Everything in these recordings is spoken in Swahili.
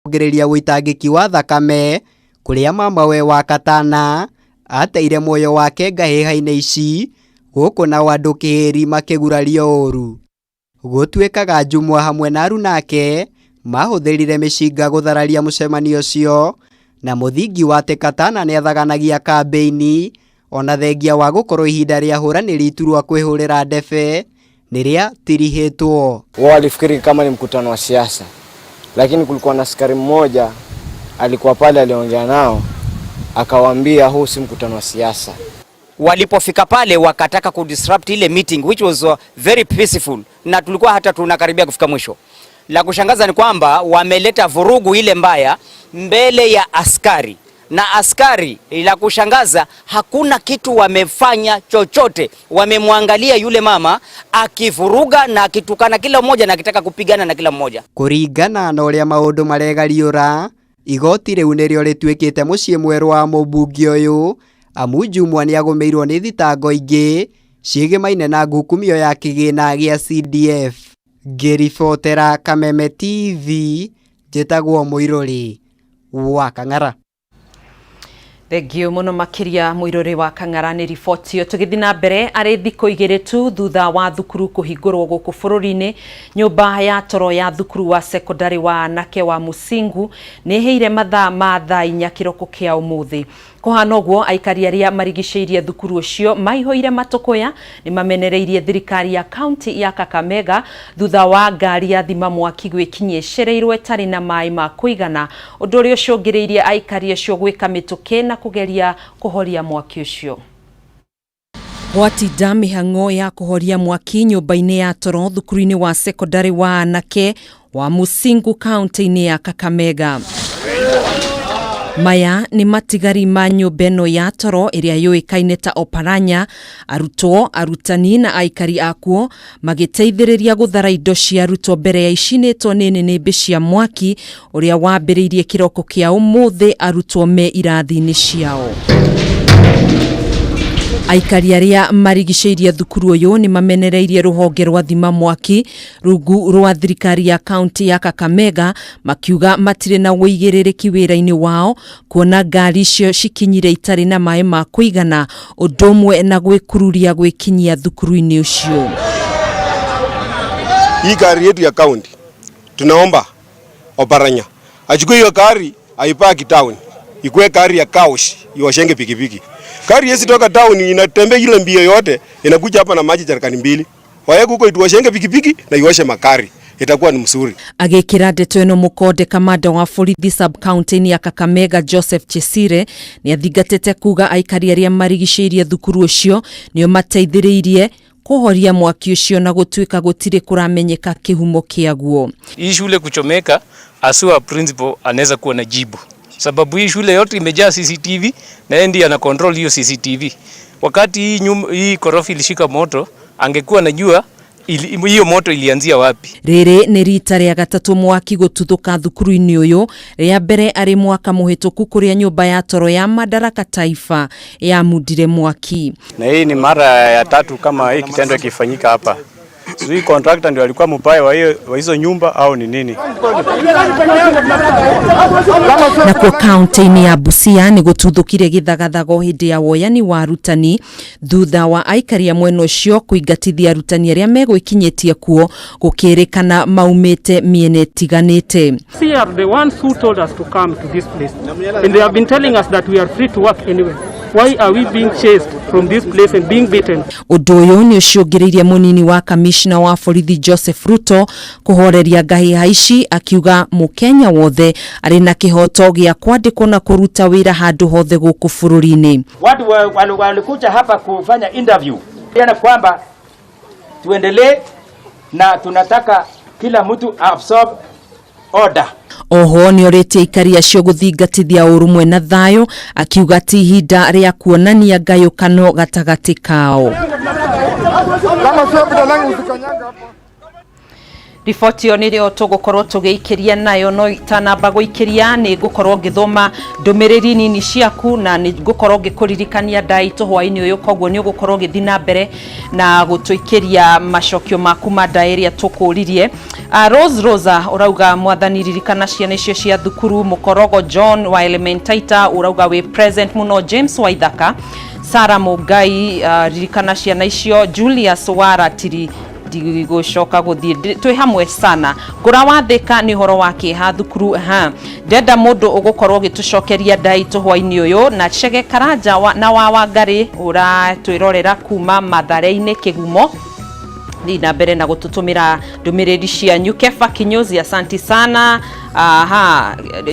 kugereria witangiki wa thakame kuria mama we wa katana ateire moyo wake ngahihaine ici guku na wandu kihiri makigurario uru gutwekaga Jumwa hamwe na arunake mahuthirire mishinga guthararia mucemanio ucio na muthingi wa Katana ni athaganagia kambeini ona thengia wa gukorwo ihinda ria huraniri iturwa kwihurira ndebe niria tirihitwo. Walifikiri kama ni mkutano wa siasa, lakini kulikuwa na askari mmoja alikuwa pale, aliongea nao akawaambia huu si mkutano wa siasa. Walipofika pale wakataka kudisrupt ile meeting which was very peaceful, na tulikuwa hata tunakaribia kufika mwisho. La kushangaza ni kwamba wameleta vurugu ile mbaya mbele ya askari, na askari la kushangaza hakuna kitu wamefanya chochote. Wamemwangalia yule mama akivuruga na akitukana kila mmoja na akitaka kupigana na kila mmoja. Kuringana na uria maundu maregariura, igoti riu nirio ritwikite mucii mweru wa mubungi uyu amu Jumwa ni agomeirwo ni thitango ingi ciigemaine na ngukumio ya kigina gia CDF. Ngiribotera Kameme TV, njitagwo Muiruri wa Kang'ara. Thengio muno makiria Muiruri wa Kang'ara ni riboti yo. Tugithi na mbere ari thiko igiri tu thutha wa thukuru kuhingurwo guku bururi-ini, nyumba ya toro ya thukuru wa sekondari wa anake wa Musingu ni heire mathaa ma thaa 4 kiroko kia umuthi. Kuhana uguo aikari aria marigiceirie thukuru ucio maihoire matokoya ni mamenereirie thirikari ya kaunti ya Kakamega thutha wa ngari ya thima mwaki gwikinyie cereirwe tari na mai ma kuigana, undu uria ucungireirie aikari acio gwika mituke na kugeria kuhoria mwaki ucio. Watinda mihang'o ya kuhoria mwaki nyumba-ini ya toro thukuru-ini wa sekondari wa anake wa Musingu kaunti-ini ya Kakamega. Maya ni matigari ma nyumba ino ya toro iria yuikaine ta Oparanya, arutwo, arutani na aikari akuo magiteithiriria guthara indo cia arutwo mbere ya icinitwo ni nĩnĩmbĩ cia mwaki uria wambĩrĩirie kiroko kia umuthi arutwo me irathi-ini ciao. Aikari aria marigiceirie thukuru uyu ni mamenereirie ruhonge rwa thima mwaki rungu rwa thirikari ya kaunti ya Kakamega makiuga matire na wĩigĩrĩrĩki wĩra-inĩ wao kuona ngari icio cikinyire itari na mai ma kuigana ũndũ ũmwe na gwĩkururia gwĩkinyia thukuru-inĩ ucio. Hii gari yetu ya kaunti tunaomba Oparanya achukue hiyo gari aipaki town, ikuwe gari ya kaushi iwashenge pikipiki. Gari yesi toka town inatembea ile mbio yote inakuja hapa na maji jarikani 2. Wae huko ituwashenge pikipiki na iwashe makari, itakuwa ni mzuri. Agekira ndeto ino mukonde kamanda wa borithi sub county ya Kakamega Joseph Chesire ni athingatete kuga aikari aria marigiceirie thukuru ucio nio mateithiriirie kuhoria mwaki ucio na gutwika gutire kuramenyeka kihumo kiaguo. Hii shule kuchomeka, asua principal anaweza kuwa na jibu. Sababu hii shule yote imejaa CCTV na yeye ndiye ana control hiyo CCTV. Wakati hii korofi ilishika moto, angekuwa najua hiyo moto ilianzia wapi. Rere ni rita ria gatatu mwaki gututhuka thukuru-ini uyu, ria mbere ari mwaka muhituku kuria nyumba ya toro ya Madaraka Taifa ya mudire mwaki. Na hii ni mara ya 3 kama hii kitendo kifanyika hapa. Hii contractor ndio alikuwa mbaya wa hizo nyumba au ni nini? Na kwa kaunti ya Busia ni gututhukire githagathago hindi ya woyani wa arutani thutha wa aikari ya mwena ucio kuingatithia arutani aria megwikinyetie kuo gukirikana maumite miene tiganite. They are the ones who told us to come to this place and they have been telling us that we are free to work anywhere. Why are we being chased from this place and being beaten? Udoyo ni ucungireirie munini wa kamishna wa borithi Joseph Ruto kuhoreria ngahiha ici akiuga mukenya wothe ari na kihoto gia kwandikwo na kuruta wira handu hothe guku bururi-ini. Watu walikuja hapa kufanya interview yana kwamba tuendelee na tunataka kila mtu absorb order. Oho ni orete ikari acio guthingatithia urumwe na thayo akiuga ti ihinda ria kuonania ngayukano gatagati kao. Riboti yo nirio tugukorwo tugiikiria nayo no itanamba guikiria ni gukorwo ngithoma ndumiriri nini ciaku na ni gukorwo ngikuririkania ndai tuhwa-ini uyu koguo ni gukorwo githina mbere na gutuikiria macokio maku ma ndai iria tukuririe. Rose Rosa urauga mwathani ririkana ciana icio cia thukuru. Mukorogo John wa Elementaita urauga we present muno. James Waithaka Sara Mugai ririkana ciana icio. Julius Waratiri digushoka guthie twi hamwe sana. Ngura wathika ni horo wake ha thukuru ndenda mundu ugukorwo gitucokeria ndai tuhwa-ini uyu. Na Chege Karanja na wa Wangari uratwirorera kuma Mathare-ini Kigumo na mbere na gututumira ndumiriri cianyu. Kefa Kinyozi asanti sana.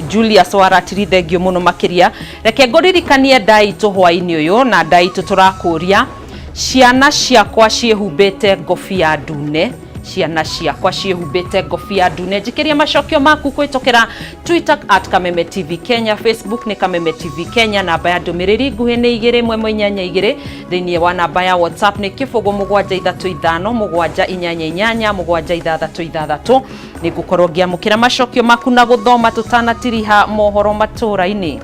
Julius Waratiri thengio muno makiria. Reke nguririkanie ndai tuhwa-ini uyu na ndai tuturakuria. Ciana ciakwa ciehubete ngofia ndune. Ciana ciakwa ciehubete ngofia ndune. Jikiria macokio maku kwitokera Twitter @Kameme TV Kenya, Facebook ni Kameme TV Kenya, namba ya ndumiriri nguhi ni 2122 thiini wa namba ya WhatsApp ni 0735 ni gukorwo ngiamukira macokio maku na guthoma tutanatiriha mohoro Matuura-ini.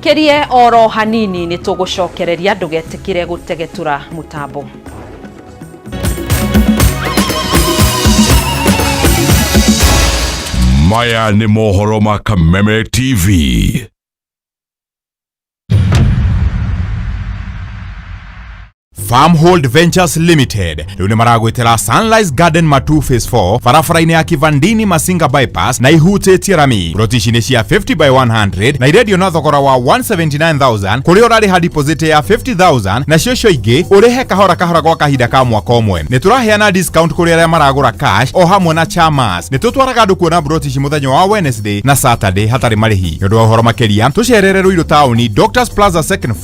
Kirie oro hanini ni tugucokereria ndugetikire gutegetura mutambo. Maya ni mohoro ma Kameme TV. Farmhold Ventures Limited riu ni maragwitira Sunrise Garden Matu Phase 4 barabara-ini ya Kivandini Masinga bypass na ihutitie rami. Ploti ni cia 50 by 100 na irendio na thogora wa 179,000 kuri urariha deposit ya 50,000 na cio ingi urihe kahora gwa kahinda ka mwaka umwe. Ni turaheana discount kuri aria maragura cash o hamwe na chamas. Ni tutwaraga andu kuona ploti ci muthenya wa Wednesday na Saturday hatari marihi. Ndu wa uhoro makiria tucerere Ruiru Town Doctors Plaza 2nd